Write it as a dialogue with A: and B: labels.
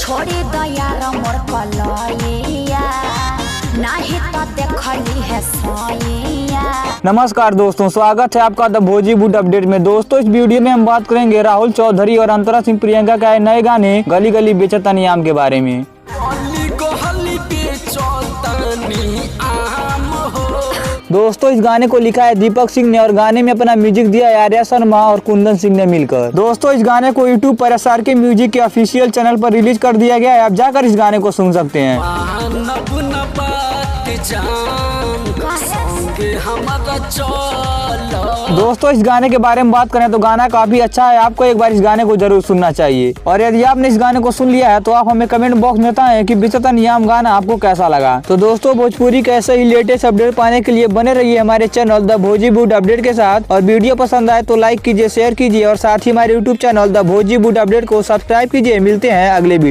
A: छोड़ी दया मोर कलैया नहीं तो देखली है सैया।
B: नमस्कार दोस्तों, स्वागत है आपका द भोजीवुड अपडेट में। दोस्तों इस वीडियो में हम बात करेंगे राहुल चौधरी और अंतरा सिंह प्रियंका के नए गाने गली गली बेचता नियाम के बारे में। दोस्तों इस गाने को लिखा है दीपक सिंह ने और गाने में अपना म्यूजिक दिया है आर्या शर्मा और कुंदन सिंह ने मिलकर। दोस्तों इस गाने को यूट्यूब पर SRK म्यूजिक के ऑफिशियल चैनल पर रिलीज कर दिया गया है। आप जाकर इस गाने को सुन सकते हैं। दोस्तों इस गाने के बारे में बात करें तो गाना काफी अच्छा है, आपको एक बार इस गाने को जरूर सुनना चाहिए। और यदि आपने इस गाने को सुन लिया है तो आप हमें कमेंट बॉक्स में बताएं कि बेचता नियाम गाना आपको कैसा लगा। तो दोस्तों भोजपुरी के ऐसे ही लेटेस्ट अपडेट पाने के लिए बने रहिए हमारे चैनल द भोजीवुड अपडेट के साथ। और वीडियो पसंद आए तो लाइक कीजिए, शेयर कीजिए और साथ ही हमारे यूट्यूब चैनल द भोजीवुड अपडेट को सब्सक्राइब कीजिए। मिलते हैं अगले वीडियो।